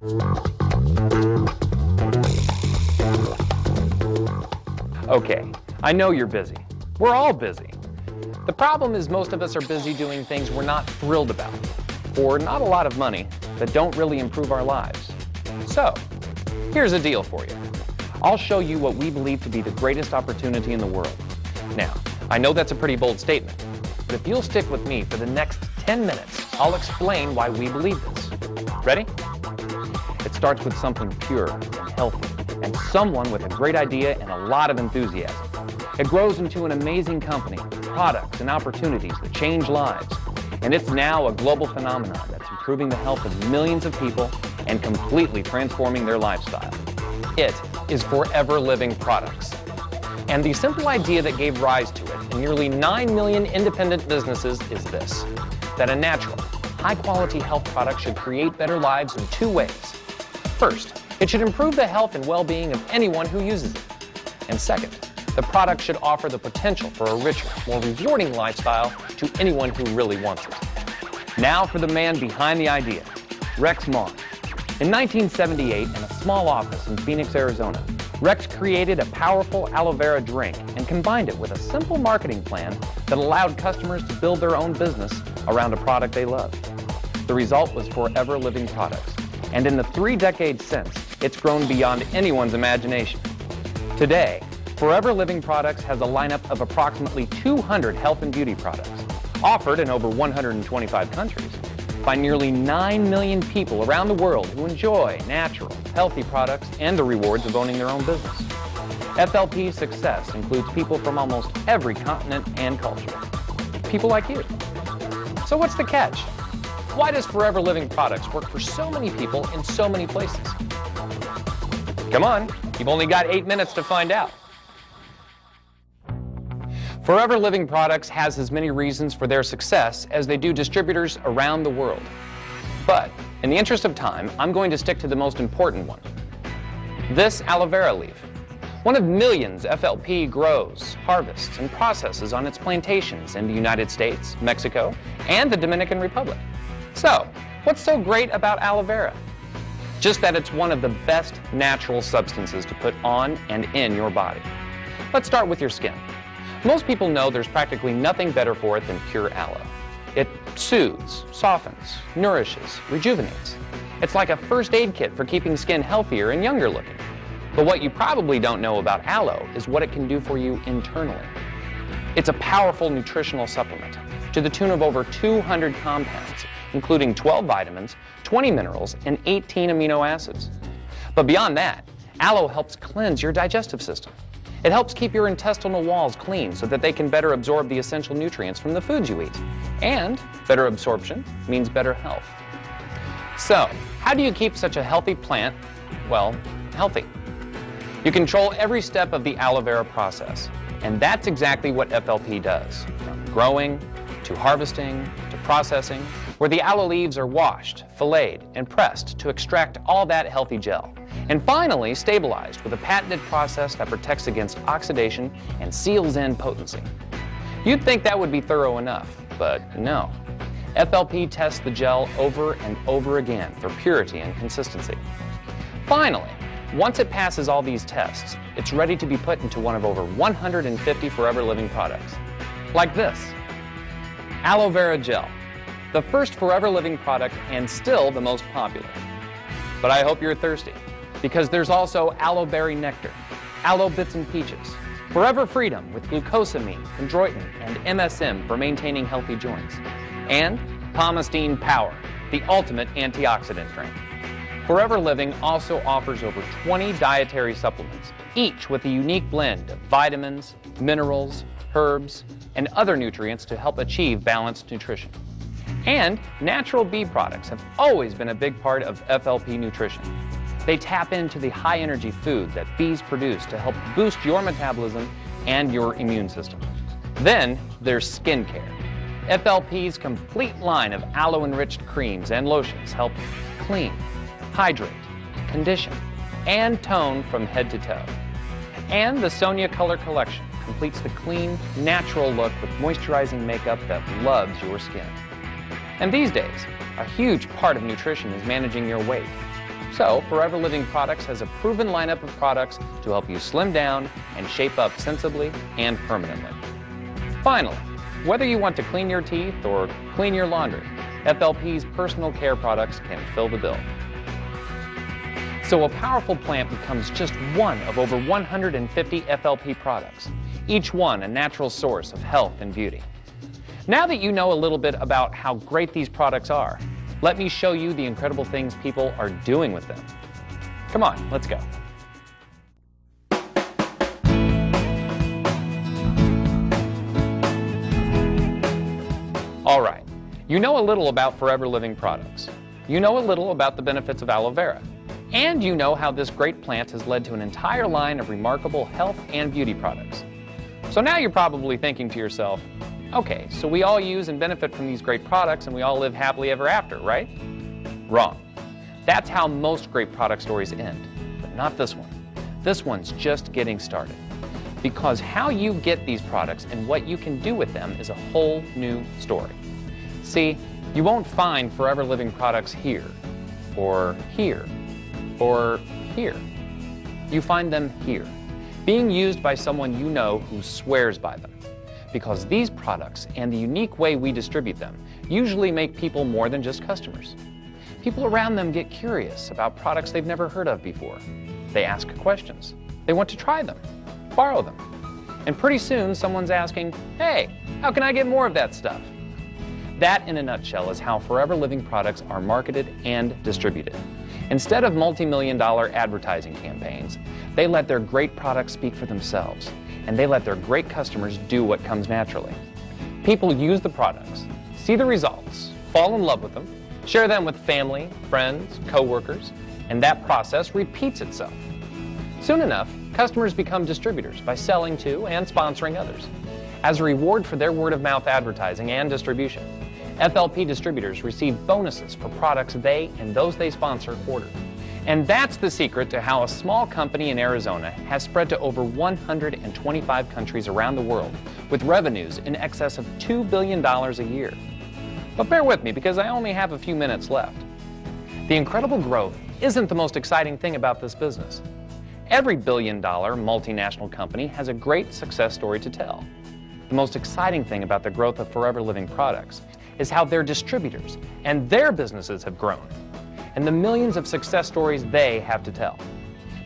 Okay, I know you're busy. We're all busy. The problem is most of us are busy doing things we're not thrilled about, for not a lot of money, that don't really improve our lives. So, here's a deal for you. I'll show you what we believe to be the greatest opportunity in the world. Now, I know that's a pretty bold statement, but if you'll stick with me for the next 10 minutes, I'll explain why we believe this. Ready? It starts with something pure and healthy, and someone with a great idea and a lot of enthusiasm. It grows into an amazing company, products and opportunities that change lives. And it's now a global phenomenon that's improving the health of millions of people and completely transforming their lifestyle. It is Forever Living Products. And the simple idea that gave rise to it in nearly 9 million independent businesses is this: that a natural, high-quality health product should create better lives in two ways. First, it should improve the health and well-being of anyone who uses it. And second, the product should offer the potential for a richer, more rewarding lifestyle to anyone who really wants it. Now for the man behind the idea, Rex Maughan. In 1978, in a small office in Phoenix, Arizona, Rex created a powerful aloe vera drink and combined it with a simple marketing plan that allowed customers to build their own business around a product they loved. The result was Forever Living Products, and in the 3 decades since, it's grown beyond anyone's imagination. Today, Forever Living Products has a lineup of approximately 200 health and beauty products, offered in over 125 countries, by nearly 9 million people around the world who enjoy natural, healthy products and the rewards of owning their own business. FLP's success includes people from almost every continent and culture. People like you. So what's the catch? Why does Forever Living Products work for so many people in so many places? Come on, you've only got 8 minutes to find out. Forever Living Products has as many reasons for their success as they do distributors around the world. But, in the interest of time, I'm going to stick to the most important one. This aloe vera leaf. One of millions FLP grows, harvests, and processes on its plantations in the United States, Mexico, and the Dominican Republic. So, what's so great about aloe vera? Just that it's one of the best natural substances to put on and in your body. Let's start with your skin. Most people know there's practically nothing better for it than pure aloe. It soothes, softens, nourishes, rejuvenates. It's like a first aid kit for keeping skin healthier and younger looking. But what you probably don't know about aloe is what it can do for you internally. It's a powerful nutritional supplement to the tune of over 200 compounds, including 12 vitamins, 20 minerals, and 18 amino acids. But beyond that, aloe helps cleanse your digestive system. It helps keep your intestinal walls clean so that they can better absorb the essential nutrients from the foods you eat. And better absorption means better health. So, how do you keep such a healthy plant, well, healthy? You control every step of the aloe vera process, and that's exactly what FLP does. From growing, to harvesting, to processing, where the aloe leaves are washed, filleted, and pressed to extract all that healthy gel. And finally stabilized with a patented process that protects against oxidation and seals in potency. You'd think that would be thorough enough, but no. FLP tests the gel over and over again for purity and consistency. Finally, once it passes all these tests, it's ready to be put into one of over 150 Forever Living products. Like this. Aloe Vera Gel, the first Forever Living product and still the most popular. But I hope you're thirsty, because there's also aloe berry nectar, aloe bits and peaches, Forever Freedom with glucosamine, chondroitin, and MSM for maintaining healthy joints, and Pomestine Power, the ultimate antioxidant drink. Forever Living also offers over 20 dietary supplements, each with a unique blend of vitamins, minerals, herbs, and other nutrients to help achieve balanced nutrition. And natural bee products have always been a big part of FLP nutrition. They tap into the high-energy food that bees produce to help boost your metabolism and your immune system. Then there's skincare. FLP's complete line of aloe-enriched creams and lotions help clean, hydrate, condition, and tone from head to toe. And the Sonia Color Collection completes the clean, natural look with moisturizing makeup that loves your skin. And these days, a huge part of nutrition is managing your weight. So, Forever Living Products has a proven lineup of products to help you slim down and shape up sensibly and permanently. Finally, whether you want to clean your teeth or clean your laundry, FLP's personal care products can fill the bill. So a powerful plant becomes just one of over 150 FLP products, each one a natural source of health and beauty. Now that you know a little bit about how great these products are, let me show you the incredible things people are doing with them. Come on, let's go. All right, you know a little about Forever Living Products. You know a little about the benefits of aloe vera. And you know how this great plant has led to an entire line of remarkable health and beauty products. So now you're probably thinking to yourself, okay, so we all use and benefit from these great products and we all live happily ever after, right? Wrong. That's how most great product stories end, but not this one. This one's just getting started. Because how you get these products and what you can do with them is a whole new story. See, you won't find Forever Living products here, or here, or here. You find them here, being used by someone you know who swears by them. Because these products and the unique way we distribute them usually make people more than just customers. People around them get curious about products they've never heard of before. They ask questions. They want to try them, borrow them. And pretty soon someone's asking, hey, how can I get more of that stuff? That, in a nutshell, is how Forever Living products are marketed and distributed. Instead of multi-million-dollar advertising campaigns, they let their great products speak for themselves, and they let their great customers do what comes naturally. People use the products, see the results, fall in love with them, share them with family, friends, coworkers, and that process repeats itself. Soon enough, customers become distributors by selling to and sponsoring others. As a reward for their word-of-mouth advertising and distribution, FLP distributors receive bonuses for products they and those they sponsor order. And that's the secret to how a small company in Arizona has spread to over 125 countries around the world with revenues in excess of $2 billion a year. But bear with me because I only have a few minutes left. The incredible growth isn't the most exciting thing about this business. Every billion-dollar multinational company has a great success story to tell. The most exciting thing about the growth of Forever Living products is how their distributors and their businesses have grown, and the millions of success stories they have to tell.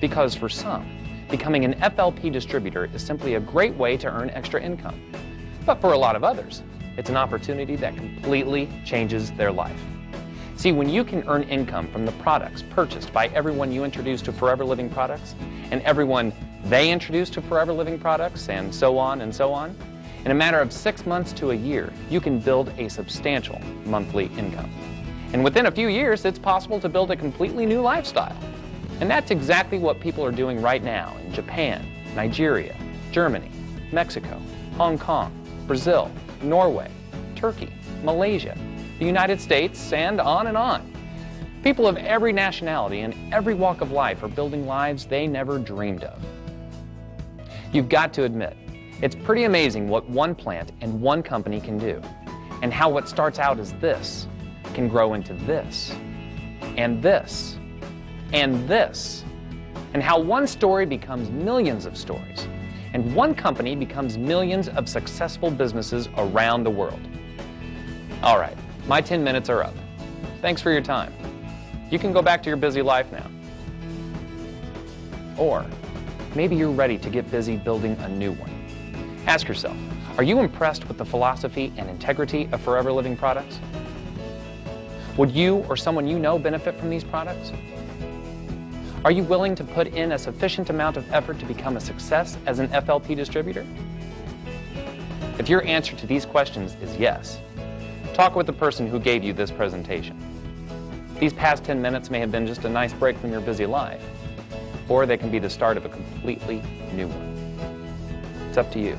Because for some, becoming an FLP distributor is simply a great way to earn extra income. But for a lot of others, it's an opportunity that completely changes their life. See, when you can earn income from the products purchased by everyone you introduce to Forever Living products, and everyone they introduce to Forever Living products, and so on, in a matter of 6 months to a year, you can build a substantial monthly income. And within a few years, it's possible to build a completely new lifestyle. And that's exactly what people are doing right now in Japan, Nigeria, Germany, Mexico, Hong Kong, Brazil, Norway, Turkey, Malaysia, the United States, and on and on. People of every nationality and every walk of life are building lives they never dreamed of. You've got to admit, it's pretty amazing what one plant and one company can do, and how what starts out as this can grow into this, and this, and this, and how one story becomes millions of stories, and one company becomes millions of successful businesses around the world. All right, my 10 minutes are up. Thanks for your time. You can go back to your busy life now. Or maybe you're ready to get busy building a new one. Ask yourself, are you impressed with the philosophy and integrity of Forever Living products? Would you or someone you know benefit from these products? Are you willing to put in a sufficient amount of effort to become a success as an FLP distributor? If your answer to these questions is yes, talk with the person who gave you this presentation. These past 10 minutes may have been just a nice break from your busy life, or they can be the start of a completely new one. It's up to you.